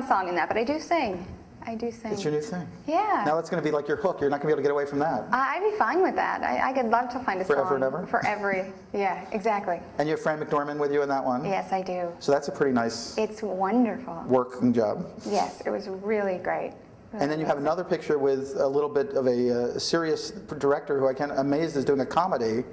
song in that, but I do sing. I do sing. It's your new thing. Yeah. Now it's going to be like your hook. You're not going to be able to get away from that. I'd be fine with that. I could love to find a Forever song. and ever? For every, yeah, exactly. And you have Fran McDormand with you in that one? Yes, I do. So that's a pretty nice It's wonderful. working job. Yes, it was really great. And then you have another picture with a little bit of a serious director who I can't amazed is doing a comedy.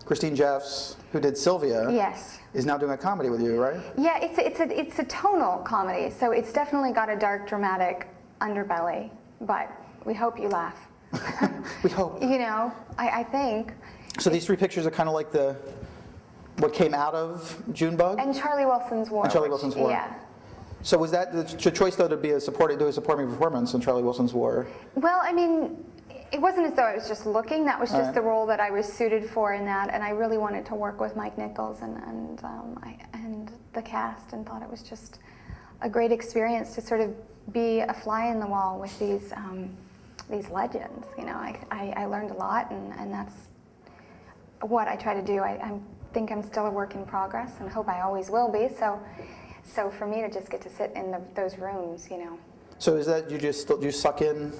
Christine Jeffs, who did Sylvia, Yes. is now doing a comedy with you, right? Yeah, it's a tonal comedy, so it's definitely got a dark, dramatic underbelly, but we hope you laugh. We hope. You know, I think. So these 3 pictures are kind of like what came out of Junebug? And Charlie Wilson's War. And Charlie Wilson's War. Yeah. So was that the choice, though, to do a supporting performance in Charlie Wilson's War? Well, I mean, it wasn't as though I was just looking. That was just the role that I was suited for in that, and I really wanted to work with Mike Nichols and the cast, and thought it was just a great experience to sort of be a fly in the wall with these legends. You know, I learned a lot, and that's what I try to do. I think I'm still a work in progress, and hope I always will be. So for me to just get to sit in those rooms, you know. So is that you suck in?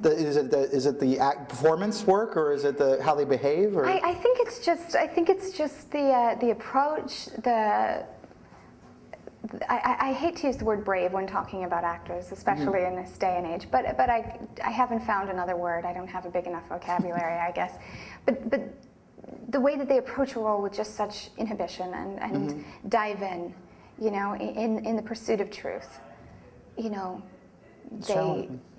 Is it the performance work, or is it how they behave? Or? I think it's just the approach. I hate to use the word brave when talking about actors, especially in this day and age. But I haven't found another word. I don't have a big enough vocabulary, I guess. But the way that they approach a role with just such inhibition and dive in, you know, in the pursuit of truth, you know,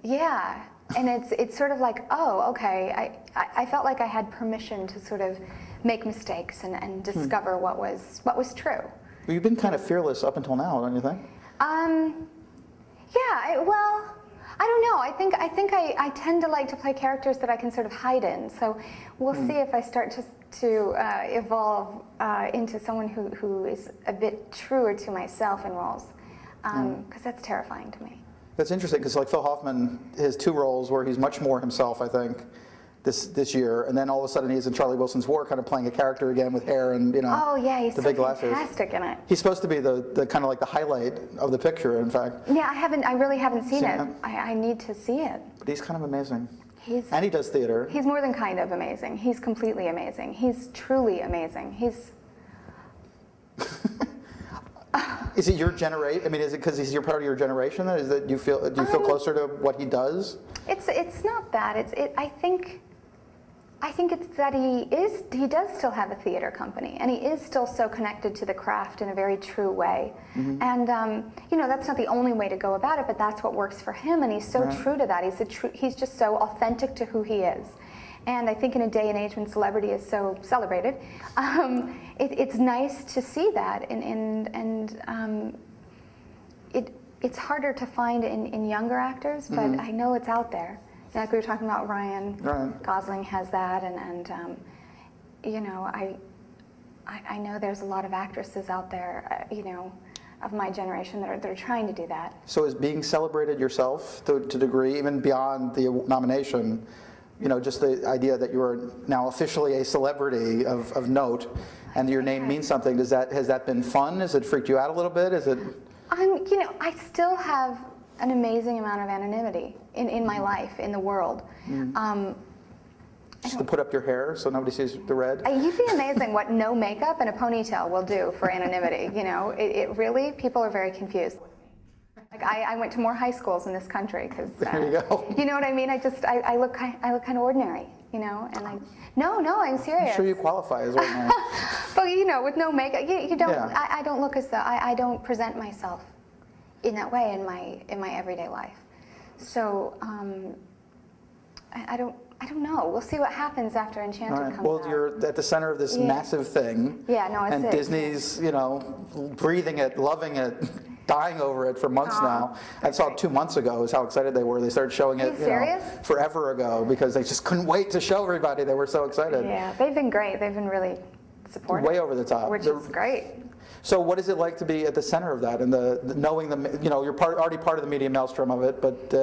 yeah. And it's sort of like, oh, okay, I felt like I had permission to sort of make mistakes and discover what was true. Well, you've been kind of fearless up until now, don't you think? Yeah, well, I don't know. I think I tend to like to play characters that I can sort of hide in. So we'll see if I start to evolve into someone who is a bit truer to myself in roles, because that's terrifying to me. That's interesting, because like Phil Hoffman, his 2 roles where he's much more himself, I think, this year, and then all of a sudden he's in Charlie Wilson's War, kind of playing a character again with hair and, you know, oh yeah, he's the so big glasses. Fantastic in it. He's supposed to be the kind of like the highlight of the picture, in fact. Yeah, I really haven't seen it. I need to see it. But he's kind of amazing. And he does theater. He's more than kind of amazing. He's completely amazing. He's truly amazing. Is it your generation? I mean, is it because he's part of your generation? Is that do you feel closer to what he does? It's not that. I think it's that he does still have a theater company, and he is still so connected to the craft in a very true way. And you know, that's not the only way to go about it, but that's what works for him, and he's so true to that. He's just so authentic to who he is. And I think in a day and age when celebrity is so celebrated, it's nice to see that, and it's harder to find in younger actors, but I know it's out there. Like we were talking about, Ryan Gosling has that, and you know, I know there's a lot of actresses out there, you know, of my generation that are trying to do that. So is being celebrated yourself to a degree, even beyond the nomination, you know, just the idea that you are now officially a celebrity of note, and your name means something, has that been fun? Has it freaked you out a little bit? Is it? You know, I still have an amazing amount of anonymity in my life, in the world. Just to put up your hair so nobody sees the red? You'd be amazing what no makeup and a ponytail will do for anonymity. You know, it really, people are very confused. Like I went to more high schools in this country because there you go. You know what I mean? I look kind of ordinary, you know, and no, I'm serious. I'm sure you qualify as ordinary. But you know, with no makeup, you don't. Yeah. I don't look as though I don't present myself in that way in my everyday life. So I don't know. We'll see what happens after Enchanted comes out. Well, you're at the center of this massive thing. Yeah, no, it's and Disney's, you know, breathing it, loving it, dying over it for months now. I saw it 2 months ago is how excited they were. They started showing it forever ago because they just couldn't wait to show everybody. They were so excited. Yeah, they've been great. They've been really supportive. Way over the top. Which is great. So what is it like to be at the center of that and the knowing you know, you're already part of the media maelstrom of it, but...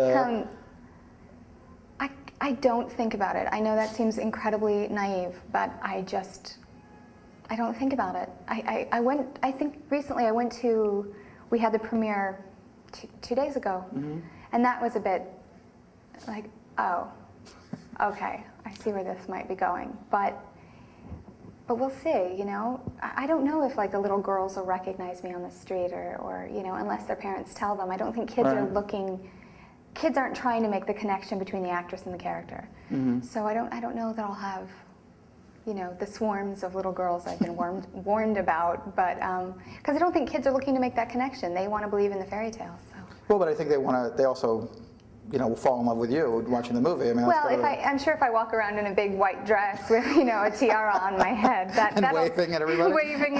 I don't think about it. I know that seems incredibly naive, but I don't think about it. I think recently we had the premiere two days ago. And that was a bit like, oh, okay, I see where this might be going. But we'll see, you know. I don't know if like the little girls will recognize me on the street or you know, unless their parents tell them. I don't think kids are kids aren't trying to make the connection between the actress and the character. So I don't know that I'll have, you know, the swarms of little girls I've been warned about, but because I don't think kids are looking to make that connection. They want to believe in the fairy tale. So. Well, but I think they also, you know, fall in love with you watching the movie. I mean, well, I'm sure if I walk around in a big white dress with, you know, a tiara on my head, and waving at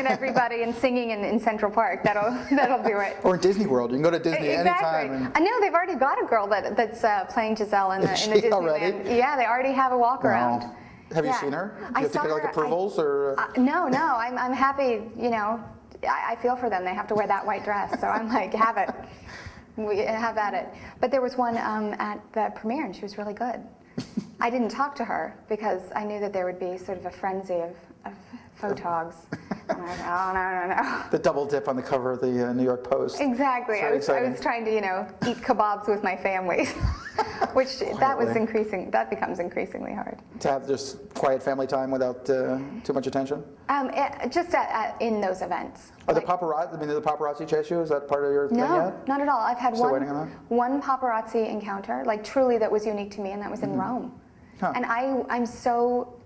everybody, and singing in Central Park, that'll do it. Or in Disney World, you can go to Disney anytime. And I know they've already got a girl that's playing Giselle in the Disneyland. Already? Yeah, they already have a walk around. Wow. Have you seen her? Do you have to get like approvals or? No, I'm happy. You know, I feel for them. They have to wear that white dress, so I'm like, have it. We have at it. But there was one at the premiere, and she was really good. I didn't talk to her because I knew that there would be sort of a frenzy of photogs. And I was like, oh, no. The double dip on the cover of the New York Post. Exactly. I was trying to, you know, eat kebabs with my family, which that becomes increasingly hard. To have just quiet family time without too much attention? Just in those events. Are the paparazzi, I mean, did the paparazzi chase you? Is that part of your thing yet? No, not at all. I've had Still waiting on that? one paparazzi encounter, like truly that was unique to me, and that was in Rome. Huh. And I'm so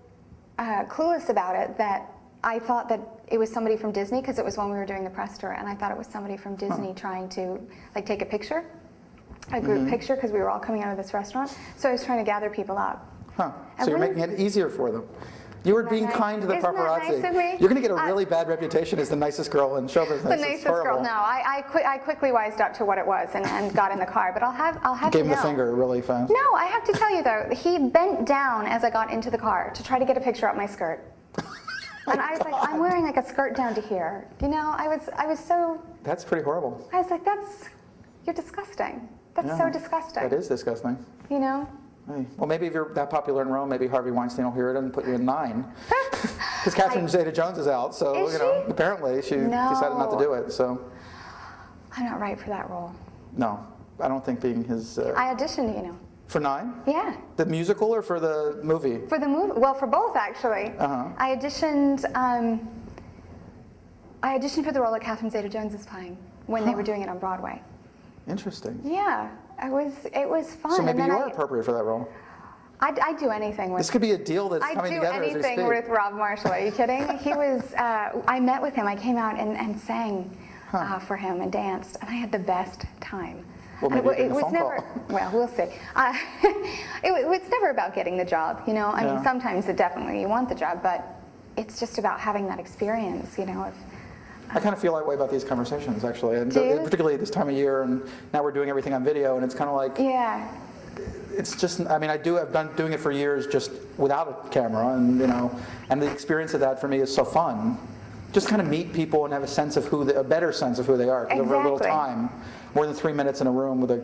clueless about it that I thought that it was somebody from Disney because it was when we were doing the press tour, and I thought it was somebody from Disney trying to like take a picture, a group picture, because we were all coming out of this restaurant. So I was trying to gather people up. Huh. So you're making it easier for them. You were being kind to the paparazzi. Isn't that nice of me? You're going to get a really bad reputation as the nicest girl in show business. The nicest girl. No, I quickly wised up to what it was and got in the car. But I'll have Gave him the finger really fast. No, I have to tell you though, he bent down as I got into the car to try to get a picture up my skirt. And I was like, I'm wearing like a skirt down to here. You know, I was so. That's pretty horrible. I was like, you're disgusting. That's so disgusting. That is disgusting. You know? Hey. Well, maybe if you're that popular in Rome, maybe Harvey Weinstein will hear it and put you in 9. Because Catherine Zeta-Jones is out, so you know, apparently she decided not to do it. So. I'm not right for that role. No, I don't think being his. I auditioned, you know. For 9? Yeah. The musical or for the movie? For the movie. Well, for both actually. I auditioned. I auditioned for the role that Catherine Zeta-Jones is playing when they were doing it on Broadway. Interesting. Yeah, it was fun. So maybe you are appropriate for that role. I'd do anything with. This could be a deal that's coming together as we speak. I'd do anything with Rob Marshall. Are you kidding? He was. I met with him. I came out and sang for him and danced, and I had the best time. Well, maybe it was never. Well, we'll see. It's never about getting the job, you know. I mean, sometimes you want the job, but it's just about having that experience, you know. I kind of feel that way about these conversations, actually, and Do you? particularly this time of year, and now we're doing everything on video, and it's kind of like. Yeah. It's just. I mean, I've been doing it for years, just without a camera, and you know, and the experience of that for me is so fun. Just kind of meet people and have a sense of a better sense of who they are. Because over a little time, more than 3 minutes in a room with a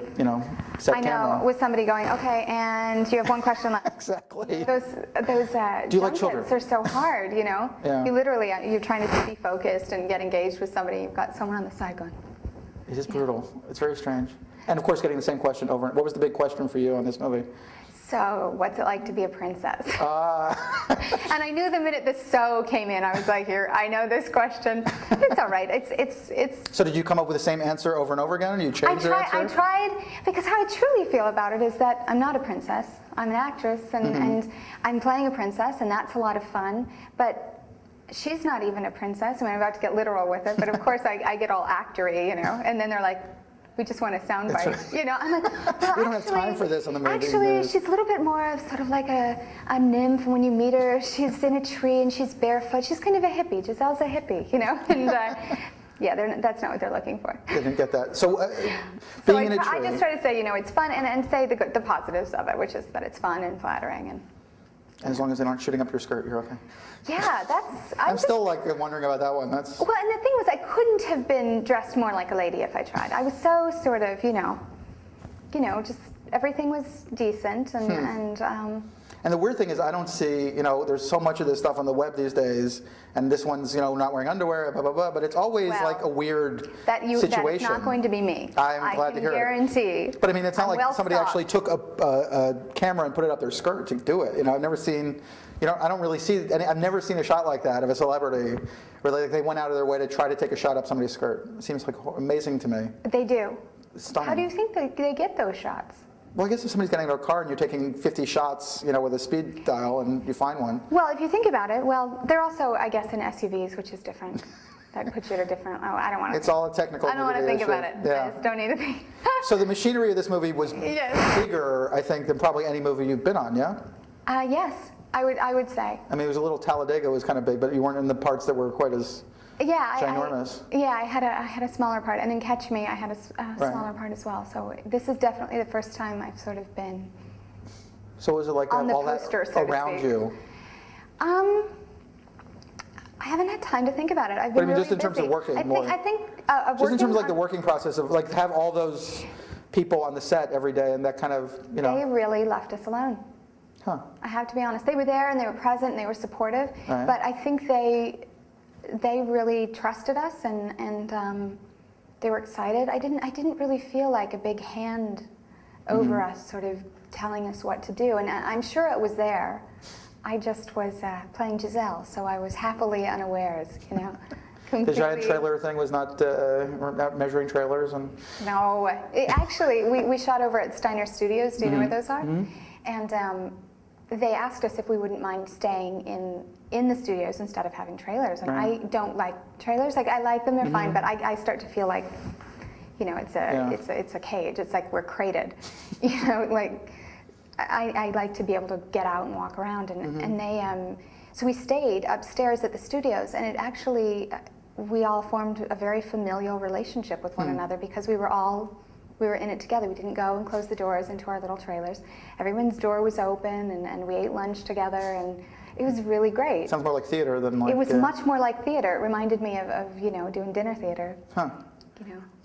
set camera. I know, with somebody going, okay, and you have one question left. Exactly. Those Do you like children? are so hard, you know. Yeah. You're trying to be focused and get engaged with somebody. You've got someone on the side going. It is brutal. It's very strange. And of course, getting the same question over. What was the big question for you on this movie? So, what's it like to be a princess? And I knew the minute the "so" came in, I was like, I know this question. It's all right. It's. So did you come up with the same answer over and over again, and you changed your answer? I tried, because how I truly feel about it is that I'm not a princess. I'm an actress, and I'm playing a princess, and that's a lot of fun. But she's not even a princess. I mean, I'm about to get literal with it, but of course I get all actory, you know, and then they're like, we just want a soundbite, right. You know. I'm like, well, we don't have time for this on the movie. Actually, she's a little bit more of sort of like a nymph. When you meet her, she's in a tree and she's barefoot. She's kind of a hippie. Giselle's a hippie, you know. And yeah, that's not what they're looking for. They didn't get that. So being in a tree. I just try to say, you know, it's fun and say the positives of it, which is that it's fun and flattering and. As long as they aren't shooting up your skirt, you're okay. Yeah, I'm still like wondering about that one. Well, and the thing was, I couldn't have been dressed more like a lady if I tried. I was so sort of, you know, just everything was decent and. And the weird thing is, I don't see, there's so much of this stuff on the web these days, and this one's, not wearing underwear, blah, blah, blah, but it's always like a weird situation. That's not going to be me. I'm glad to hear it. I can guarantee. But I mean, it's not like somebody actually took a camera and put it up their skirt to do it. I've never seen, I don't really see, and I've never seen a shot like that of a celebrity where they went out of their way to try to take a shot up somebody's skirt. It seems like amazing to me. They do. Stunning. How do you think they get those shots? Well, I guess if somebody's getting in a car and you're taking 50 shots, with a speed dial and you find one. Well, if you think about it, they're also, I guess, in SUVs, which is different. That puts you at a different, I don't want to. It's all a technical I don't want to think about it. Yeah. I just don't need to think. So the machinery of this movie was bigger, I think, than probably any movie you've been on, yeah? Yes, I would say. I mean, it was a little Talladega was kind of big, but you weren't in the parts that were quite as ginormous. I had a smaller part, and in Catch Me, I had a smaller part as well. So this is definitely the first time I've sort of been. So was it like on all the poster, that so around you? I haven't had time to think about it. I've been just in terms of working more. I think just in terms of like the working process of like have all those people on the set every day and that kind of They really left us alone. Huh. I have to be honest. They were there and they were present and they were supportive, right. But I think they really trusted us and they were excited. I didn't really feel like a big hand over us, sort of telling us what to do. And I'm sure it was there. I just was playing Giselle, so I was happily unawares, The giant trailer thing was not measuring trailers and. No, actually, we shot over at Steiner Studios. Do you know where those are? And they asked us if we wouldn't mind staying in the studios instead of having trailers. And I don't like trailers. Like I like them, they're fine, but I start to feel like, it's a cage. It's like we're crated, like. I like to be able to get out and walk around, and they so we stayed upstairs at the studios, and it actually we all formed a very familial relationship with one another because we were in it together. We didn't go and close the doors into our little trailers. Everyone's door was open, and we ate lunch together, and it was really great. Sounds more like theater than like. It was much more like theater. It reminded me of doing dinner theater. Huh.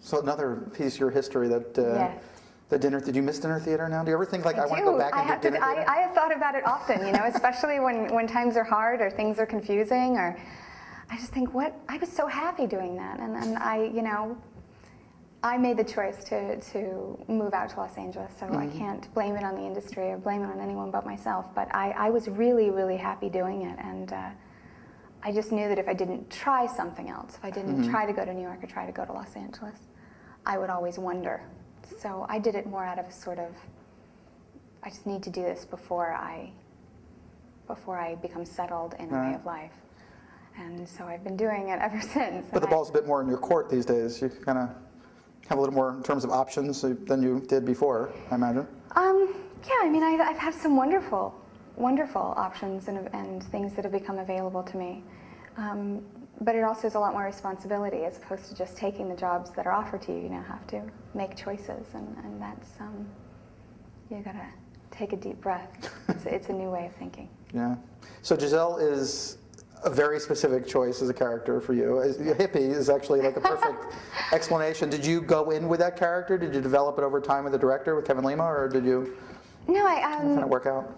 So another piece of your history that. Yes. The dinner, did you miss dinner theater now? Do you ever think like I want to go back and do dinner theater? I have thought about it often, especially when times are hard or things are confusing, or I just think I was so happy doing that, and I made the choice to move out to Los Angeles, so I can't blame it on the industry or blame it on anyone but myself, but I was really, really happy doing it, and I just knew that if I didn't try something else, if I didn't try to go to New York or try to go to Los Angeles, I would always wonder. So I did it more out of a sort of, I just need to do this before I become settled in a way of life. And so I've been doing it ever since. But the ball's a bit more in your court these days. You kind of have a little more in terms of options than you did before, I imagine. Yeah, I mean, I've had some wonderful options and things that have become available to me. But it also is a lot more responsibility as opposed to just taking the jobs that are offered to you. You now have to make choices, and that's you gotta take a deep breath. It's a new way of thinking. Yeah. So Giselle is a very specific choice as a character for you. Hippie is actually like a perfect explanation. Did you go in with that character? Did you develop it over time with the director, with Kevin Lima, or did you? No, kind of work out.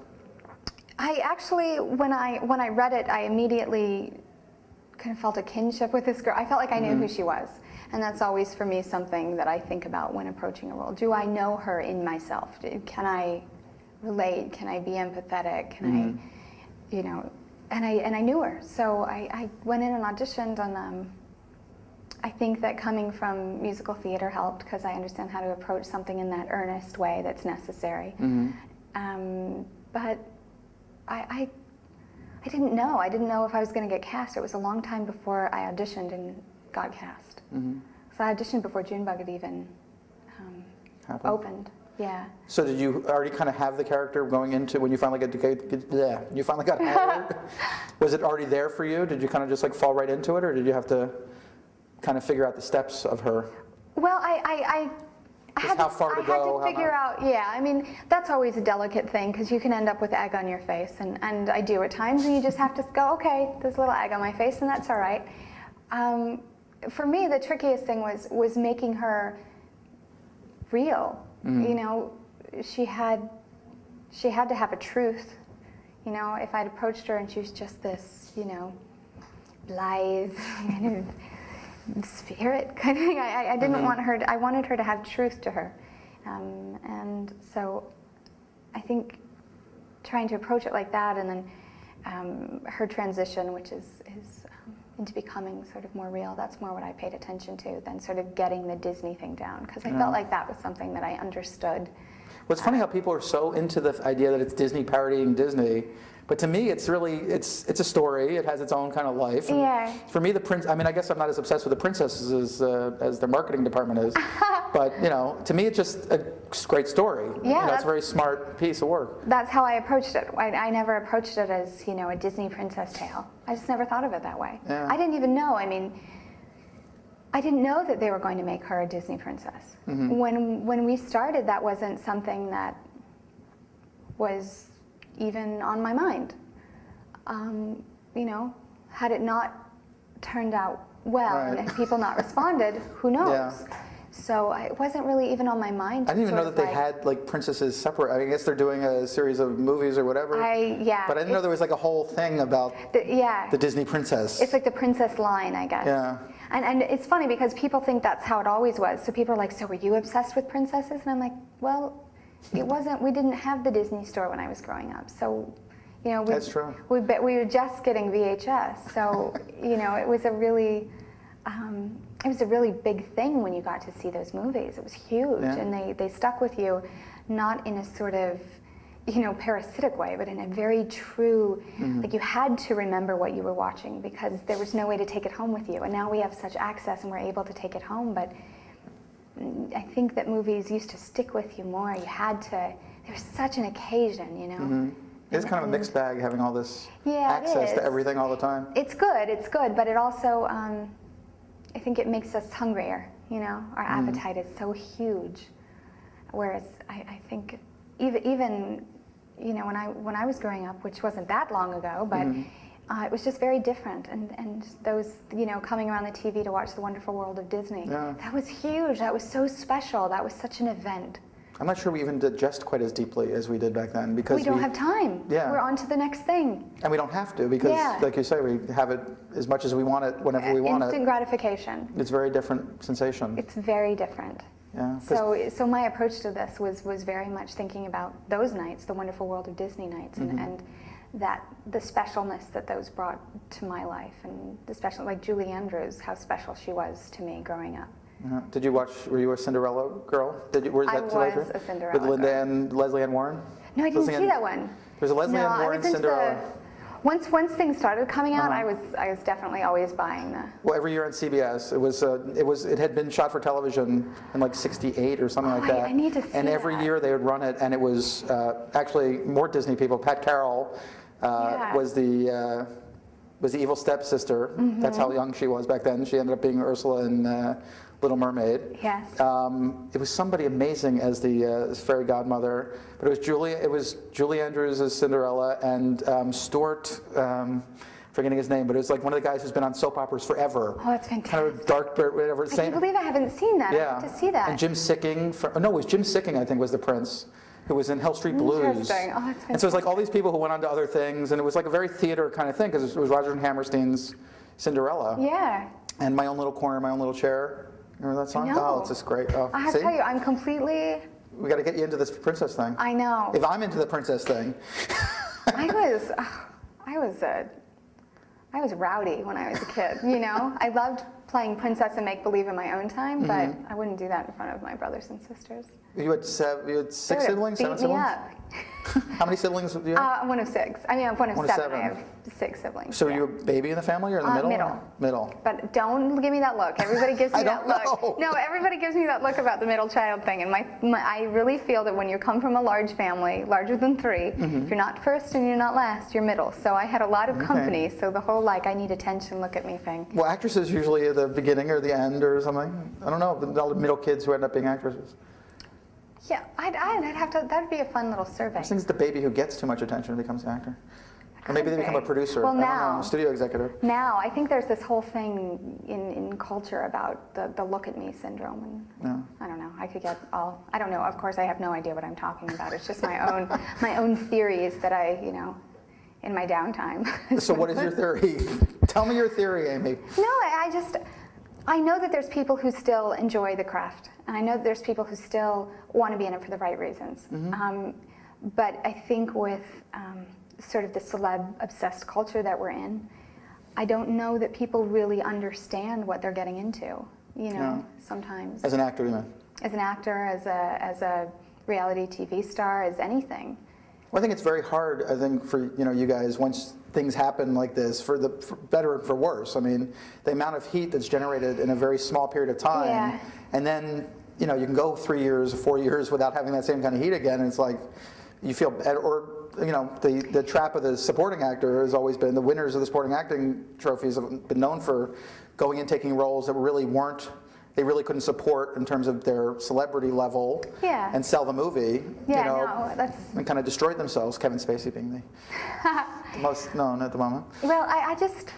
I actually, when I read it, I immediately kind of felt a kinship with this girl. I felt like I knew who she was, and that's always for me something that I think about when approaching a role. Do I know her in myself? Can I relate? Can I be empathetic? Can I, and I knew her, so I went in and auditioned, and I think that coming from musical theater helped because I understand how to approach something in that earnest way that's necessary. But I didn't know. I didn't know if I was going to get cast. It was a long time before I auditioned and got cast. So I auditioned before Junebug had even opened. Yeah. So did you already kind of have the character going into when you finally you finally got hired? Was it already there for you? Did you kind of just like fall right into it, or did you have to kind of figure out the steps of her? Well, I had how far to go, had to figure out, yeah, I mean, that's always a delicate thing because you can end up with egg on your face, and I do at times, and you just have to go, okay, there's a little egg on my face, and that's all right. For me, the trickiest thing was making her real. You know, she had to have a truth You know, if I'd approached her and she was just this, you know, blithe kind of spirit kind of thing, I didn't want her to, I wanted her to have truth to her. And so I think trying to approach it like that, and then her transition, which is into becoming sort of more real, that's more what I paid attention to than sort of getting the Disney thing down, because I felt like that was something that I understood. Well, it's funny how people are so into the idea that it's Disney parodying Disney, but to me, it's really, it's a story. It has its own kind of life. And Yeah. for me, I mean, I guess I'm not as obsessed with the princesses as their marketing department is, but you know, to me, it's just a great story. Yeah, you know, it's a very smart piece of work. That's how I approached it. I never approached it as, you know, a Disney princess tale. I just never thought of it that way. Yeah. I didn't even know. I mean, I didn't know that they were going to make her a Disney princess. When we started, that wasn't something that was even on my mind. You know, had it not turned out well, and if people not responded, who knows? Yeah. So it wasn't really even on my mind. I didn't even know that they had like princesses separate. I guess they're doing a series of movies or whatever. But I didn't know there was like a whole thing about the Disney princess. It's like the princess line, I guess. Yeah. And it's funny because people think that's how it always was. So people are like, so were you obsessed with princesses? And I'm like, well, it wasn't. We didn't have the Disney store when I was growing up. So, you know, That's true. we were just getting VHS. So, you know, it was a really big thing when you got to see those movies. It was huge, and they stuck with you, not in a sort of, you know, parasitic way, but in a very true, like you had to remember what you were watching because there was no way to take it home with you. And now we have such access and we're able to take it home, but I think that movies used to stick with you more. You had to, there was such an occasion, you know. It's kind of a mixed bag having all this access to everything all the time. It's good, but it also, I think it makes us hungrier, you know. Our appetite is so huge. Whereas I think even you know, when I was growing up, which wasn't that long ago, but it was just very different. And those, you know, coming around the TV to watch The Wonderful World of Disney, that was huge. That was so special. That was such an event. I'm not sure we even digest quite as deeply as we did back then because we don't have time. Yeah. We're on to the next thing. And we don't have to because, like you say, we have it as much as we want it whenever we want it. Instant gratification. It's a very different sensation. It's very different. Yeah. So my approach to this was very much thinking about those nights, the Wonderful World of Disney nights, and that the specialness that those brought to my life, and the special, like Julie Andrews, how special she was to me growing up. Did you watch? Were you a Cinderella girl? I was a Cinderella with Linda girl. and Leslie Ann Warren. No, I didn't see that one. There's a Leslie Ann Warren Cinderella. Once things started coming out, I was definitely always buying the. Well, every year on CBS, it had been shot for television in like '68 or something like that. I need to see And every that. year they would run it, and it was actually more Disney people. Pat Carroll was the evil stepsister. That's how young she was back then. She ended up being Ursula in Little Mermaid. Yes. It was somebody amazing as the fairy godmother, but it was Julie Andrews as Cinderella and Stuart, forgetting his name, but it was like one of the guys who's been on soap operas forever. Oh, that's fantastic. Kind of dark, whatever. I can't believe I haven't seen that. Yeah. I have to see that. And Jim Sicking, it was Jim Sicking, I think, was the prince, who was in Hill Street Blues. Interesting. Oh, that's fantastic. And so it was like all these people who went on to other things, and it was like a very theater kind of thing, because it was Roger and Hammerstein's Cinderella. Yeah. And My Own Little Corner, My Own Little Chair. Remember that song? No. Oh, it's just great. Oh, I have to tell you, I'm completely. We got to get you into this princess thing. I know. If I'm into the princess thing. I was rowdy when I was a kid, you know? I loved playing princess and make-believe in my own time, but I wouldn't do that in front of my brothers and sisters. You had six siblings? Beat 7 me siblings? up. How many siblings do you have? I'm one of 6. I mean, I'm one of 7. I have 6 siblings. So are you a baby in the family or in the middle? Middle. Middle. But don't give me that look. Everybody gives me I that don't look. know. No, everybody gives me that look about the middle child thing. And I really feel that when you come from a large family, larger than 3, if you're not first and you're not last, you're middle. So I had a lot of company. So the whole I need attention, look at me thing. Well, actresses usually at the beginning or the end or something. I don't know. All the middle kids who end up being actresses. Yeah, I'd have to. That'd be a fun little survey. I think it's the baby who gets too much attention becomes an actor. Or maybe they become a producer. Well, I don't now, know, a studio executive. Now, I think there's this whole thing in culture about the look at me syndrome, and I don't know. I could get all. I don't know. Of course, I have no idea what I'm talking about. It's just my own theories that I in my downtime. So what is your theory? Tell me your theory, Amy. No, I know that there's people who still enjoy the craft, and I know that there's people who still want to be in it for the right reasons. But I think with sort of the celeb-obsessed culture that we're in, I don't know that people really understand what they're getting into, you know, sometimes. As an actor, you mean? As an actor, as a reality TV star, as anything. Well, I think it's very hard, I think, for you guys, once things happen like this, for better and for worse. I mean, the amount of heat that's generated in a very small period of time, and then, you can go 3 years, 4 years without having that same kind of heat again, and it's like, you feel, or, the trap of the supporting actor has always been, the winners of the supporting acting trophies have been known for going and taking roles that really weren't, they really couldn't support in terms of their celebrity level and sell the movie, and kind of destroyed themselves, Kevin Spacey being the most known at the moment. Well, I just,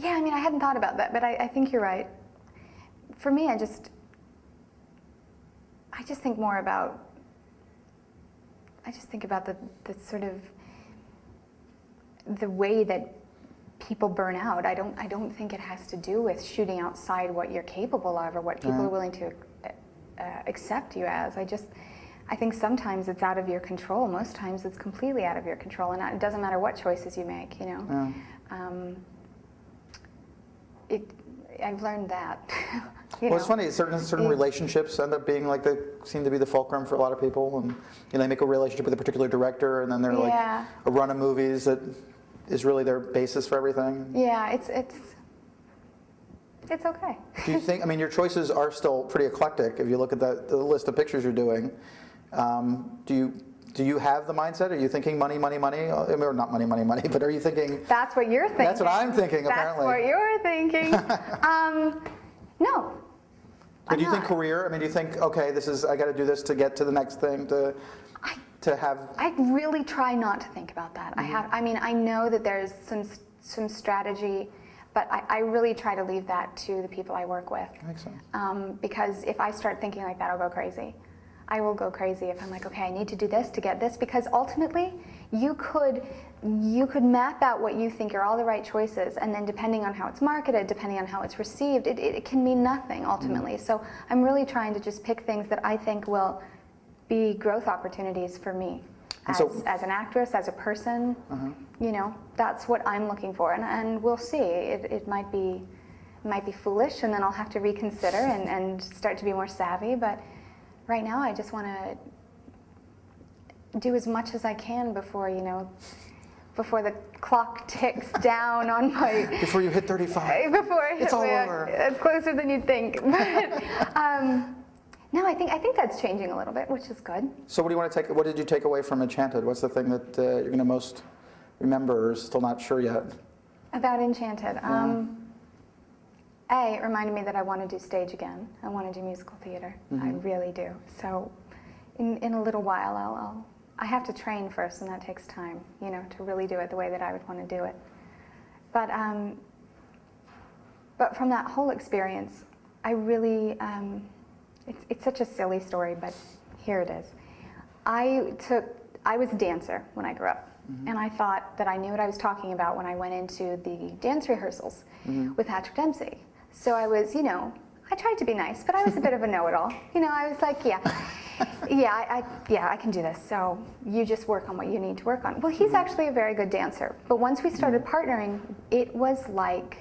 I mean, I hadn't thought about that, but I think you're right. For me, I just think more about, the sort of, the way that people burn out. I don't think it has to do with shooting outside what you're capable of or what people are willing to accept you as. I think sometimes it's out of your control. Most times it's completely out of your control, and it doesn't matter what choices you make. I've learned that. It's funny. Certain relationships end up being like they seem to be the fulcrum for a lot of people, and they make a relationship with a particular director, and then they're like a run of movies that is really their basis for everything. Yeah, it's okay. Do you think? I mean, your choices are still pretty eclectic. If you look at the list of pictures you're doing, do you have the mindset? Are you thinking money, money, money? Or not money, money, money, but are you thinking? That's what you're thinking. That's what I'm thinking, apparently. That's what you're thinking. No. But do you think career? I mean, do you think, okay, I got to do this to get to the next thing, to have? I really try not to think about that. I mean, I know that there's some strategy, but I really try to leave that to the people I work with. That makes sense. Because if I start thinking like that, I'll go crazy. I will go crazy if I'm like, okay, I need to do this to get this, because ultimately you could map out what you think are all the right choices, and then depending on how it's marketed, depending on how it's received, it can mean nothing ultimately. So I'm really trying to just pick things that I think will be growth opportunities for me as an actress, as a person. That's what I'm looking for, and we'll see. It might be foolish, and then I'll have to reconsider and start to be more savvy, but right now I just want to do as much as I can before the clock ticks down on my... Before you hit 35. Before I hit it's all over. It's closer than you'd think. But, no, I think that's changing a little bit, which is good. So what did you take away from Enchanted? What's the thing that you're going to most remember, or still not sure yet? About Enchanted? It reminded me that I want to do stage again. I want to do musical theater. I really do. So in a little while, I have to train first, and that takes time, to really do it the way that I would want to do it. But from that whole experience, I really, it's such a silly story, but here it is. I was a dancer when I grew up, and I thought that I knew what I was talking about when I went into the dance rehearsals with Patrick Dempsey. So I was, I tried to be nice, but I was a bit of a know-it-all. I was like, I can do this. So you just work on what you need to work on. Well, he's actually a very good dancer. But once we started partnering, it was like,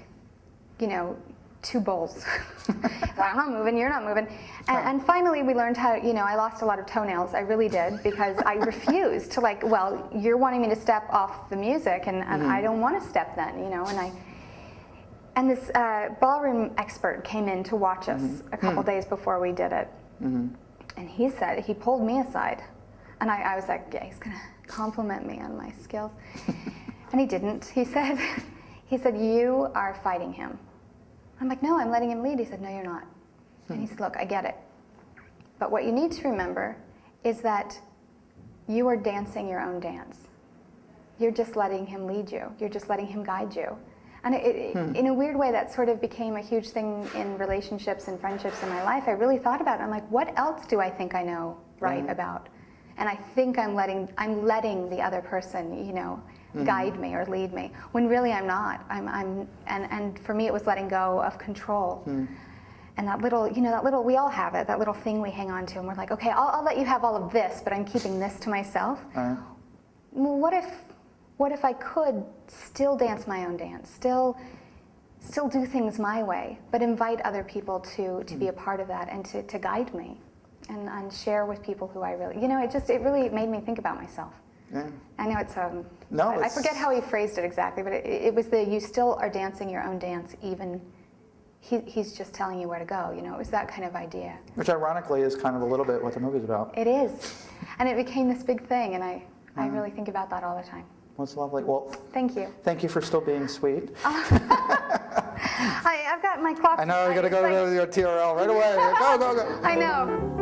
two bulls. I'm not moving, you're not moving. And finally we learned how, I lost a lot of toenails. I really did, because I refused to you're wanting me to step off the music, and I don't want to step then, And this ballroom expert came in to watch us a couple days before we did it. And he pulled me aside. And I was like, yeah, he's going to compliment me on my skills. And he didn't. He said, you are fighting him. I'm like, no, I'm letting him lead. He said, no, you're not. And he said, look, I get it. But what you need to remember is that you are dancing your own dance. You're just letting him lead you. You're just letting him guide you. And in a weird way, that sort of became a huge thing in relationships and friendships in my life. I really thought about it. I'm like, what else do I think I know about? And I think I'm letting the other person, guide me or lead me, when really I'm not. And for me it was letting go of control. And that little, we all have it, that little thing we hang on to, and we're like, okay, I'll let you have all of this, but I'm keeping this to myself. Well, what if I could still dance my own dance, still do things my way, but invite other people to be a part of that and to guide me and share with people who I really, it really made me think about myself. Yeah. I know it's, no, I forget how he phrased it exactly, but it was you still are dancing your own dance, even he's just telling you where to go, it was that kind of idea. Which ironically is kind of a little bit what the movie's about. It is, and it became this big thing, and I really think about that all the time. Well, it's lovely. Well, thank you. Thank you for still being sweet. I've got my clock. I know, you got to go to your TRL right away. Go, go, go. I know.